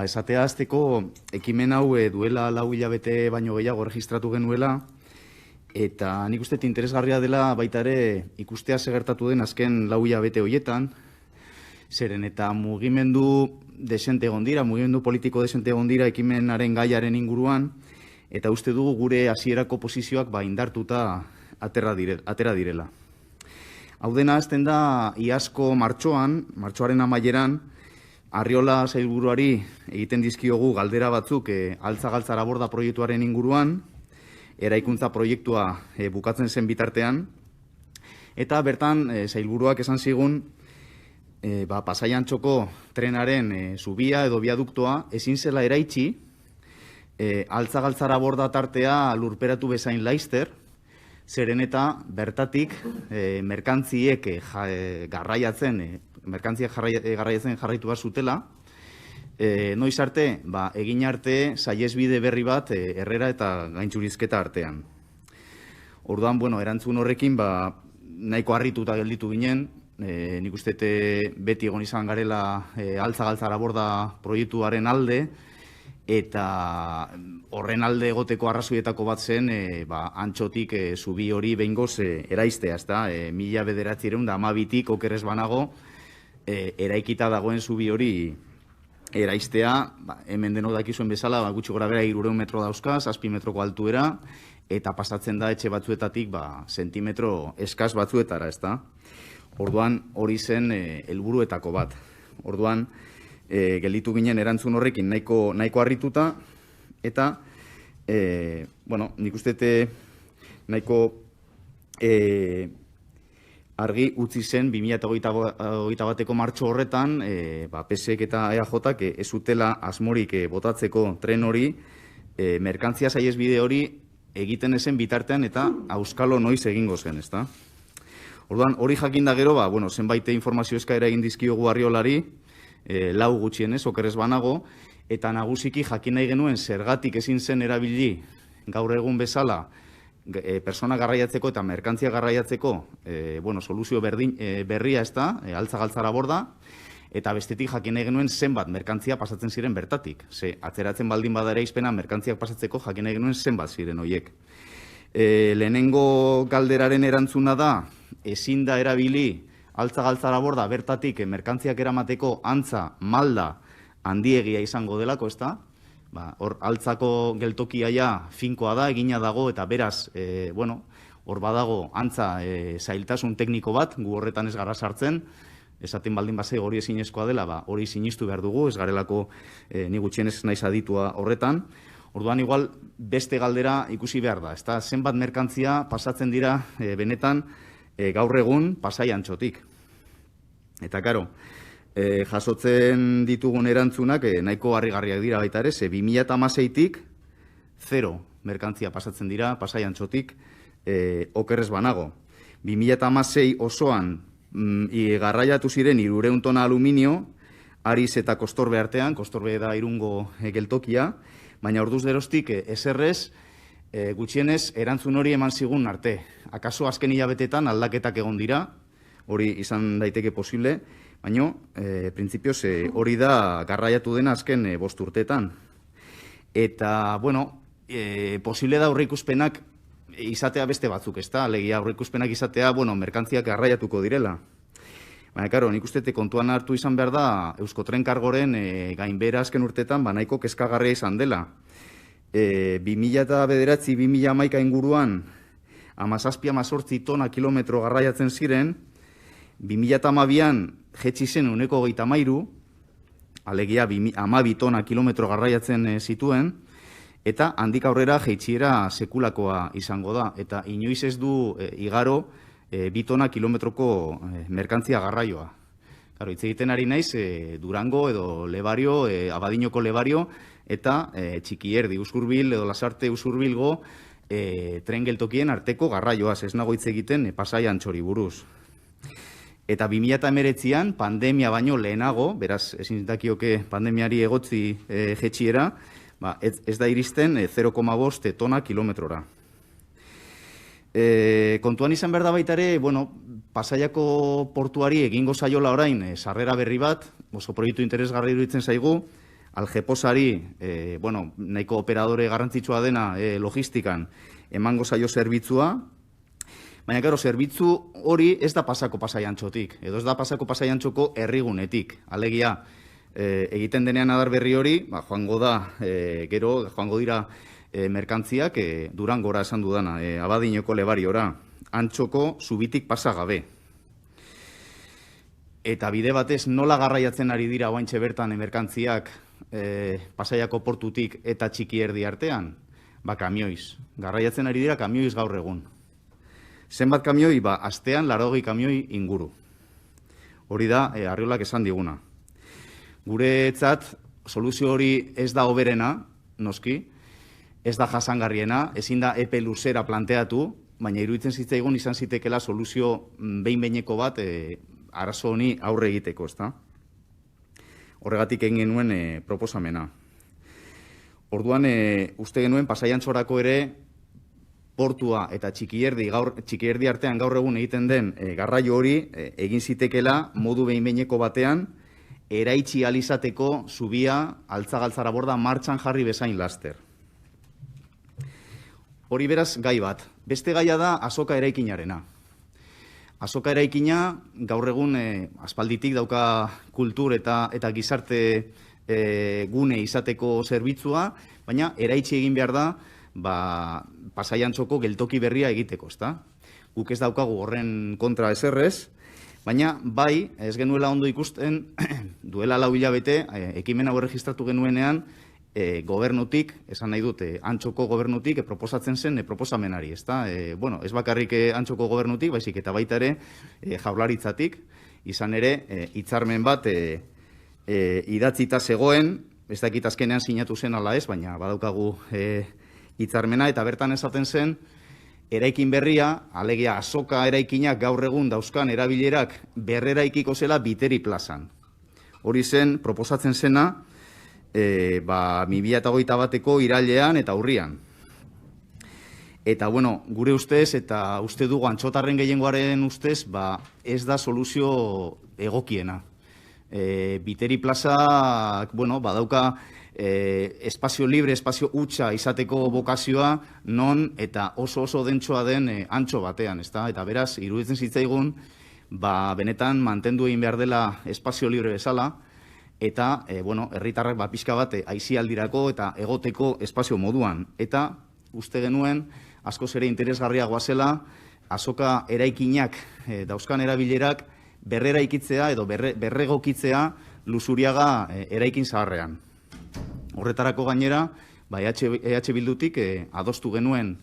Esatea azteko, ekimen hau duela 4 hilabete baino gehiago registratu genuela, eta nik uste interesgarria dela baita ere ikustea segertatu den azken 4 hilabete horietan, zeren eta mugimendu desente egon dira, mugimendu politiko desente egon dira ekimenaren gaiaren inguruan, eta uste dugu gure hasierako posizioak indartuta atera direla. Hau dena hasten da iazko martxoaren amaieran, Arriola sailburuari egiten dizkiogu galdera batzuk Altza-Galtzaraborda proiektuaren inguruan, eraikuntza proiektua bukatzen zen bitartean, eta bertan sailburuak esan zigun Pasai Antxoko trenaren zubia edo biaduktoa ezin zela eraitsi, Altza-Galtzaraborda tartea lurperatu bezain laizter, zeren eta bertatik merkantziek garraiatzen jarraitu bat zutela, noiz arte, egin arte saihesbide berri bat Herrera eta Gaintxurizketa artean. Orduan, erantzun horrekin nahiko harrituta gelditu ginen, nik uste beti egon izan garela Altza-Galtzaraborda proiektuaren alde, eta horren alde egoteko arrazoietako bat zen Antxotik zubi hori behingoz eraistea, ezta? 1912tik okerrez banago eraikita dagoen zubi hori eraistea, hemen denok dakizuen bezala, gutxi gora bera 300 metro dauzka, 7 metroko altuera, eta pasatzen da etxe batzuetatik sentimetro eskas batzuetara, ezta? Orduan hori zen helburuetako bat. Orduan gelditu ginen erantzun horrekin nahiko harrituta, eta nik uste nahiko argi utzi zen 2021 bateko martxo horretan, PSek eta EAJak ez zutela asmorik botatzeko tren hori, merkantzia saihesbide hori egiten ezen bitartean eta auskalo noiz egingo zen, ezta? Orduan, hori jakinda gero, zenbait informazio eskaera egin dizkiogu Arriolari, 4 gutxienez, okerrez banago, eta nagusiki jakin nahi genuen zergatik ezin zen erabili gaur egun bezala persona garraiatzeko eta merkantzia garraiatzeko soluzio berria ez da, Altza-Galtzaraborda, eta bestetik jakin nahi genuen zenbat merkantzia pasatzen ziren bertatik. Atzeratzen baldin badara izpena merkantziak pasatzeko jakin nahi genuen zenbat ziren horiek. Lehenengo galderaren erantzuna da, ezin da erabili Altza-Galtzaraborda bertatik merkantziak eramateko antza malda handiegia izango delako, ez da? Hor altzako geltokia finkoa da, egina dago, eta beraz, hor badago antza zailtasun tekniko bat, gu horretan ez gara sartzen, esaten baldin bazai hori ezinezkoa dela, hori sinistu behar dugu, ez garelako ni gutxienez naiz aditua horretan. Orduan, igual, beste galdera ikusi behar da, ezta? Zenbat merkantzia pasatzen dira benetan gaur egun Pasai Antxotik. Eta, karo, jasotzen ditugun erantzunak nahiko harrigarriak dira baita ere, 2016tik 0 merkantzia pasatzen dira Pasai Antxotik okerrez banago. 2016 osoan garraiatu ziren 300 tona aluminio, Ariz eta Kostorbe artean, Kostorbe da Irungo geltokia, baina orduz geroztik eserrez gutxienez erantzun hori eman zigun arte. Akaso azken hilabetetan aldaketak egon dira, hori izan daiteke posible, baina, printzipioz, hori da garraiatu dena azken 5 urteetan. Eta, posible da aurreikuspenak izatea beste batzuk, ez da? Alegia aurreikuspenak izatea, merkantziak garraiatuko direla. Baina, karo, nik uste kontuan hartu izan behar da Euskotren Kargoren gainbehera azken urteetan nahiko kezkagarria izan dela. 2009-2011 inguruan 17-18 tona kilometro garraiatzen ziren, 2012an jetxi zen 123, alegia 12 tona kilometro garraiatzen zituen, eta handik aurrera jeitsiera sekulakoa izango da, eta inoiz ez du igaro 2 tona kilometroko merkantzia garraioa. Hitz egiten ari naiz Durango edo Lebario, Abadinoko Lebario, eta Txikierdi, Usurbil edo Lasarte Usurbilgo tren geltokien arteko garraioaz, ez nago hitz egiten Pasai Antxori buruz. Eta 2019an, pandemia baino lehenago, beraz, ezin dakioke pandemiari egotzi jetxiera, ez da iristen 0,5 tona kilometrora. Kontuan izan behar da baita ere, Pasaiako portuari egingo zaiola orain sarrera berri bat, oso proiektu interesgarri iruditzen zaigu, Algeposari, nahiko operadore garrantzitsua dena logistikan emango zaio zerbitzua, baina, gero, zerbitzu hori ez da pasako Pasaiantxotik, edo ez da pasako Pasaiantxoko herrigunetik. Alegia, egiten denean adar berri hori, joango dira merkantziak Durangora esan dudana, Abadiñoko lebariora, Antxoko zubitik pasa gabe. Eta bide batez nola garraiatzen ari dira oaintxe bertan merkantziak Pasaiako portutik eta Txikierdi artean? Kamioiz. Garraiatzen ari dira kamioiz gaur egun. Zenbat kamioi? Astean 80 kamioi inguru. Hori da, Arriolak esan diguna. Guretzat, soluzio hori ez da hoberena, noski, ez da jasangarriena, ezin da epe luzera planteatu, baina iruditzen zitzaigun izan zitekela soluzio behin-behineko bat arazo honi aurre egiteko, ezta? Horregatik egin genuen proposamena. Orduan, uste genuen Pasaiantxorako ere portua eta Txikierdi artean gaur egun egiten den garraio hori egin zitekela modu behin-behineko batean eraitsi alizateko zubia Altzagaltzara borda martxan jarri bezain laster. Hori beraz gai bat. Beste gaia da azoka eraikinarena. Azoka eraikina gaur egun aspalditik dauka kultur eta gizarte gune izateko zerbitzua, baina eraitsi egin behar da Pasaiantxoko geltoki berria egiteko, ezta? Guk ez daukagu horren kontra eserrez, baina bai, ez genuela ondo ikusten, duela 4 hilabete, ekimen hau erregistratu genuenean, gobernutik, esan nahi dute, Antxoko gobernutik proposatzen zen proposamenari, ezta? Ez bakarrik Antxoko gobernutik, baizik eta baita ere Jaurlaritzatik, izan ere, hitzarmen bat idatzita zegoen, ez dakit azkenean sinatu zen ala ez, baina badaukagu hitzarmena, eta bertan esaten zen, eraikin berria, alegia azoka eraikinak gaur egun dauzkan erabilerak berreraikiko zela Biteri plazan. Hori zen, proposatzen zena, 2021ko irailean eta urrian. Eta, gure ustez, eta uste dugu Antxotarren gehiengoaren ustez, ez da soluzio egokiena. Biteri plazak, badauka espazio libre, espazio hutsa izateko bokazioa non eta oso dentsoa den Antxo batean, ezta? Eta beraz, iruditzen zitzaigun, benetan mantendu egin behar dela espazio libre bezala, eta, herritarrak pixka bat aisialdirako eta egoteko espazio moduan. Eta, uste genuen, askoz ere interesgarriagoa zela, azoka eraikinak dauzkan erabilerak berreraikitzea edo berregokitzea Luzuriaga eraikin zaharrean. Horretarako gainera, EH Bildutik adostu genuen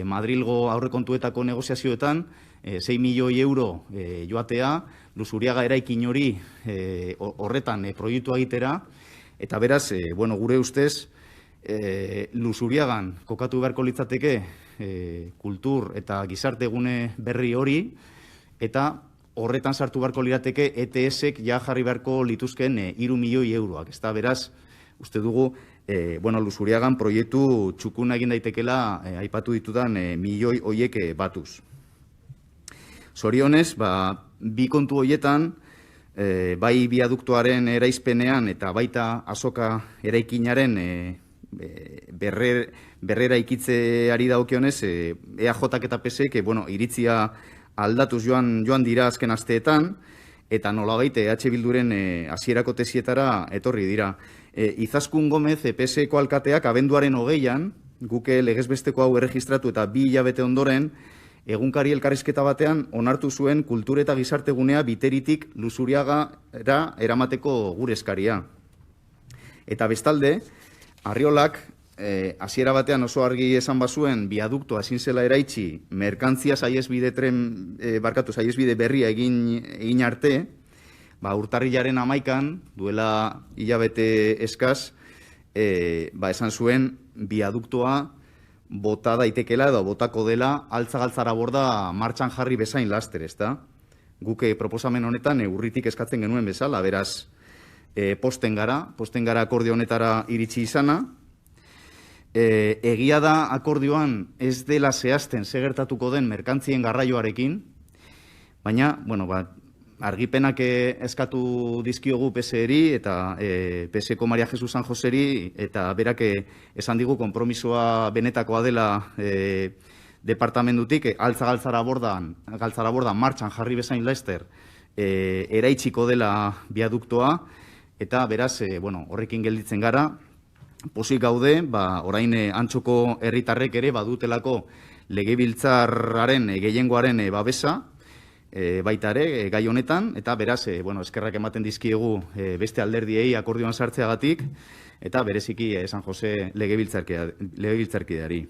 Madrilgo aurrekontuetako negoziazioetan 6 milioi euro joatea Luzuriaga eraikin hori horretan proiektua egitera, eta beraz, gure ustez, Luzuriagan kokatu beharko litzateke kultur eta gizarte gune berri hori, eta horretan sartu beharko lirateke ETS-ek jarri beharko lituzken 3 milioi euroak. Ez da, beraz, uste dugu, Luzuriagan proiektu txukuna egin daitekela aipatu ditudan milioi hoiek batuz. Zorionez, bi kontu horietan, bai biaduktuaren eraizpenean eta baita azoka eraikinaren berrera ikitzeari daukionez, EAJak eta PSek iritzia aldatuz joan dira azken asteetan, eta nolabait EH Bilduren hasierako tesietara etorri dira. Izaskun Gomez, PSeko alkateak abenduaren 20an, guke legezbesteko hau erregistratu eta 2 hilabete ondoren, egunkari elkarrizketa batean onartu zuen kultur eta gizartegunea Biteritik Luzuriagara eramateko gure eskaria. Eta bestalde, Arriolak hasiera batean oso argi esan bazuen biaduktoa ezin zela eraitsi merkantzia saihesbide berria egin arte, urtarrilaren 11an, duela hilabete eskaz, esan zuen biaduktoa bota daitekela edo botako dela Altzagaltzara borda martxan jarri bezain laster, ezta? Guke proposamen honetan urritik eskatzen genuen bezala, beraz, posten gara akordio honetara iritsi izana. Egia da akordioan ez dela zehazten segertatuko den merkantzien garraioarekin, baina, argipenak eskatu dizkiogu PSeri eta PSeko Maria Jesus San Joseri, eta berak esan digu konpromisoa benetakoa dela departamentutik, altza-galtzara bordan martxan jarri bezain laster eraitsiko dela biaduktoa, eta beraz, horrekin gelditzen gara, pozik gaude, orain Antxoko herritarrek ere badutelako legebiltzarraren gehiengoaren babesa, baita ere, gai honetan, eta beraz, eskerrak ematen dizkiegu beste alderdiei akordioan sartzeagatik, eta bereziki San Jose legebiltzarkideari.